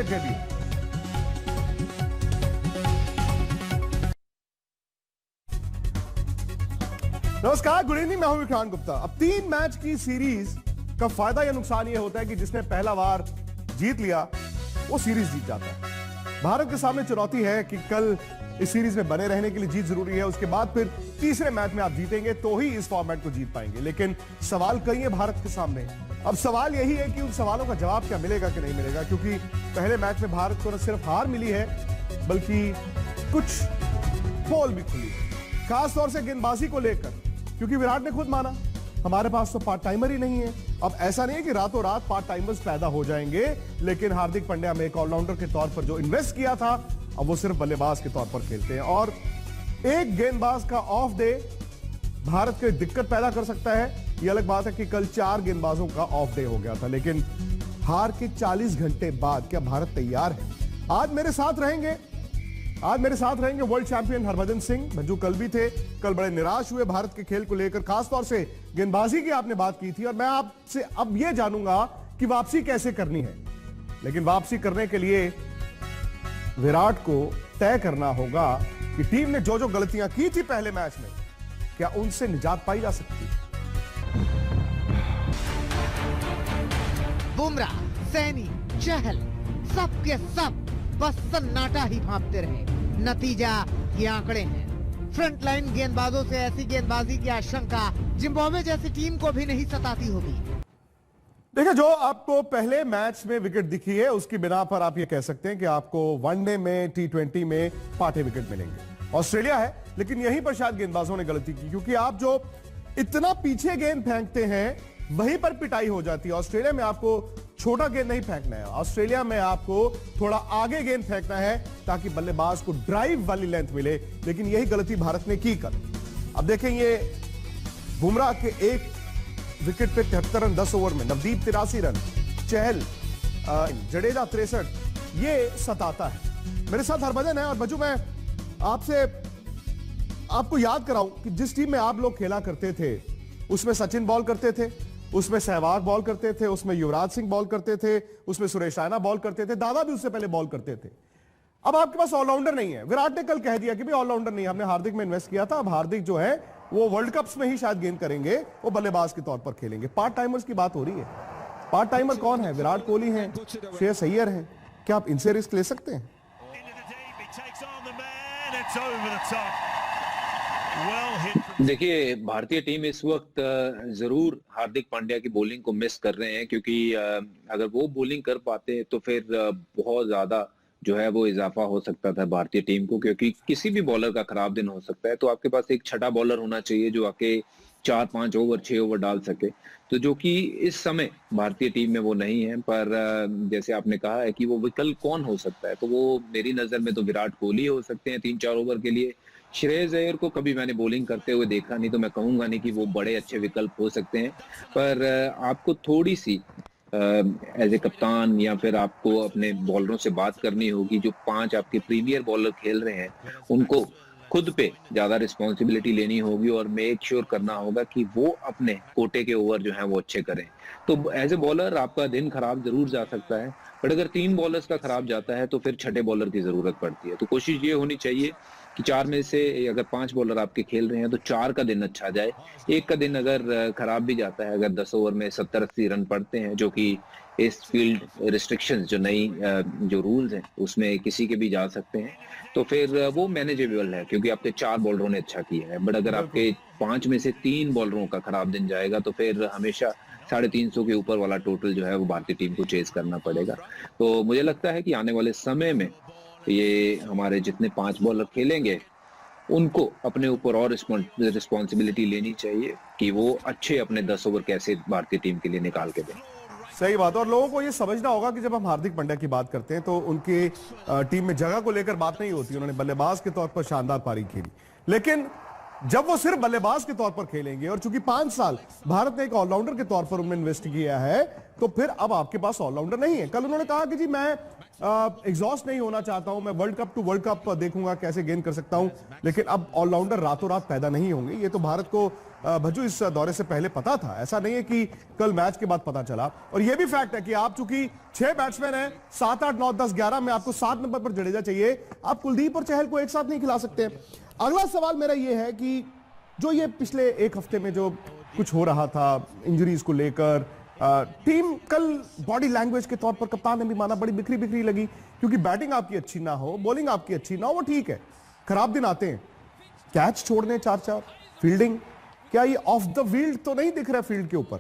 लिए जेबी। नमस्कार, good evening, मैं हूं विक्रांत गुप्ता। अब 3 मैच की सीरीज का फायदा या नुकसान यह होता है कि जिसने पहला बार जीत लिया वो सीरीज जीत जाता है। भारत के सामने चुनौती है कि कल इस सीरीज में बने रहने के लिए जीत जरूरी है, उसके बाद फिर तीसरे मैच में आप जीतेंगे तो ही इस फॉर्मेट को जीत पाएंगे। लेकिन सवाल कई है भारत के सामने। अब सवाल यही है कि उन सवालों का जवाब क्या मिलेगा कि नहीं मिलेगा, क्योंकि पहले मैच में भारत को न सिर्फ हार मिली है बल्कि कुछ पोल भी खुली है, खासतौर से गेंदबाजी को लेकर, क्योंकि विराट ने खुद माना हमारे पास तो पार्ट टाइमर ही नहीं है। अब ऐसा नहीं है कि रातों रात पार्ट टाइमर्स पैदा हो जाएंगे, लेकिन हार्दिक पांड्या में एक ऑलराउंडर के तौर पर जो इन्वेस्ट किया था अब वो सिर्फ बल्लेबाज के तौर पर खेलते हैं। और एक गेंदबाज का ऑफ डे भारत के दिक्कत पैदा कर सकता है। ये अलग बात है कि कल 4 गेंदबाजों का ऑफ डे हो गया था, लेकिन हार के 40 घंटे बाद क्या भारत तैयार है? आज मेरे साथ रहेंगे वर्ल्ड चैंपियन हरभजन सिंह। भज्जू कल भी थे, कल बड़े निराश हुए भारत के खेल को लेकर, खासतौर से गेंदबाजी की आपने बात की थी, और मैं आपसे अब यह जानूंगा कि वापसी कैसे करनी है। लेकिन वापसी करने के लिए विराट को तय करना होगा कि टीम ने जो जो गलतियां की थी पहले मैच में, क्या उनसे निजात पाई जा सकती है। बुमराह, सैनी, चहल, सब के सब बस सन्नाटा ही भांपते रहे। नतीजा ये आंकड़े हैं। फ्रंटलाइन गेंदबाजों से ऐसी गेंदबाजी की आशंका जिम्बाब्वे जैसी टीम को भी नहीं सताती होगी। देखिए, जो आपको पहले मैच में विकेट दिखी है उसकी बिना पर आप ये कह सकते हैं कि आपको वनडे में, T20 में पाटे विकेट मिलेंगे। ऑस्ट्रेलिया है, लेकिन यहीं पर शायद गेंदबाजों ने गलती की, क्योंकि आप जो इतना पीछे गेंद फेंकते हैं वहीं पर पिटाई हो जाती है। ऑस्ट्रेलिया में आपको छोटा गेंद नहीं फेंकना है, ऑस्ट्रेलिया में आपको थोड़ा आगे गेंद फेंकना है ताकि बल्लेबाज को ड्राइव वाली लेंथ मिले। लेकिन यही गलती भारत ने की कल। अब देखें, ये बुमराह के एक विकेट पे 73 रन 10 ओवर में, नवदीप 83 रन, चहल जडेजा 63, ये सताता है। मेरे साथ हरभजन है, और बजू मैं आपसे आपको याद कराऊं कि जिस टीम में आप लोग खेला करते थे उसमें सचिन बॉल करते थे, उसमें सहवाग बॉल करते थे, उसमें युवराज सिंह बॉल करते थे, उसमें सुरेश रैना बॉल करते थे, दादा भी उससे पहले बॉल करते थे। अब आपके पास ऑलराउंडर नहीं है। विराट ने कल कह दिया कि भाई ऑलराउंडर नहीं, हमने हार्दिक में इन्वेस्ट किया था, अब हार्दिक जो है वो वर्ल्ड कप्स में ही शायद गेंद करेंगे, वो बल्लेबाज के तौर पर खेलेंगे। पार्ट टाइमर्स की बात हो रही है। पार्ट टाइमर कौन है? विराट कोहली हैं, श्रेयस अय्यर हैं। क्या आप इनसे रिस्क ले सकते हैं? देखिए, भारतीय टीम इस वक्त जरूर हार्दिक पांड्या की बॉलिंग को मिस कर रहे हैं, क्योंकि अगर वो बॉलिंग कर पाते तो फिर बहुत ज्यादा जो है वो इजाफा हो सकता था भारतीय टीम को, क्योंकि किसी भी बॉलर का खराब दिन हो सकता है। तो आपके पास एक छठा बॉलर होना चाहिए जो आके 4-5 ओवर 6 ओवर डाल सके, तो जो कि इस समय भारतीय टीम में वो नहीं है। पर जैसे आपने कहा है कि वो विकल्प कौन हो सकता है, तो वो मेरी नजर में तो विराट कोहली हो सकते हैं 3-4 ओवर के लिए। श्रेयस अय्यर को कभी मैंने बॉलिंग करते हुए देखा नहीं, तो मैं कहूंगा नहीं कि वो बड़े अच्छे विकल्प हो सकते हैं। पर आपको थोड़ी सी एज ए कप्तान या फिर आपको अपने बॉलरों से बात करनी होगी। जो 5 आपके प्रीमियर बॉलर खेल रहे हैं उनको खुद पे ज्यादा रिस्पॉन्सिबिलिटी लेनी होगी और मेक श्योर करना होगा कि वो अपने कोटे के ओवर जो है वो अच्छे करें। तो एज ए बॉलर आपका दिन खराब जरूर जा सकता है, बट अगर 3 बॉलर्स का खराब जाता है तो फिर छठे बॉलर की जरूरत पड़ती है। तो कोशिश ये होनी चाहिए कि 4 में से अगर 5 बॉलर आपके खेल रहे हैं तो 4 का दिन अच्छा जाए। एक का दिन अगर खराब भी जाता है, अगर 10 ओवर में 70-80 रन पड़ते हैं, जो कि इस फील्ड रिस्ट्रिक्शंस जो नई जो रूल्स हैं उसमें किसी के भी जा सकते हैं, तो फिर वो मैनेजेबल है, क्योंकि आपके 4 बॉलरों ने अच्छा किया है। बट अगर आपके 5 में से 3 बॉलरों का खराब दिन जाएगा तो फिर हमेशा 350 के ऊपर वाला टोटल जो है वो भारतीय टीम को चेज करना पड़ेगा। तो मुझे लगता है कि आने वाले समय में ये हमारे जितने 5 बॉलर खेलेंगे उनको अपने ऊपर और रिस्पॉन्सिबिलिटी लेनी चाहिए कि वो अच्छे अपने 10 ओवर कैसे भारतीय टीम के लिए निकाल के दें। सही बात। और लोगों को ये समझना होगा कि जब हम हार्दिक पांड्या की बात करते हैं तो उनके टीम में जगह को लेकर बात नहीं होती। उन्होंने बल्लेबाज के तौर पर शानदार पारी खेली, लेकिन जब वो सिर्फ बल्लेबाज के तौर पर खेलेंगे, और चूंकि 5 साल भारत ने एक ऑलराउंडर के तौर पर उनमें इन्वेस्ट किया है, तो फिर अब आपके पास ऑलराउंडर नहीं है। कल उन्होंने कहा कि जी मैं एग्जॉस्ट नहीं होना चाहता हूं, मैं World Cup to World Cup देखूंगा कैसे गेंद कर सकता हूं, लेकिन अब ऑलराउंडर रातों रात पैदा नहीं होंगे। ये तो भारत को भज्जू इस दौरे से पहले पता था, ऐसा नहीं है कि कल मैच के बाद पता चला। और यह भी फैक्ट है कि आप चूंकि 6 बैट्समैन हैं, 7, 8, 9, 10, 11 में आपको 7 नंबर पर जडेजा चाहिए, आप कुलदीप और चहल को एक साथ नहीं खिला सकते। अगला सवाल मेरा यह है कि जो ये पिछले एक हफ्ते में जो कुछ हो रहा था इंजरीज को लेकर, टीम कल बॉडी लैंग्वेज के तौर पर कप्तान ने भी माना बड़ी बिखरी बिखरी लगी, क्योंकि बैटिंग आपकी अच्छी ना हो, बॉलिंग आपकी अच्छी ना हो, वो ठीक है, खराब दिन आते हैं, कैच छोड़ने 4-4, फील्डिंग, क्या ये ऑफ द फील्ड तो नहीं दिख रहा फील्ड के ऊपर?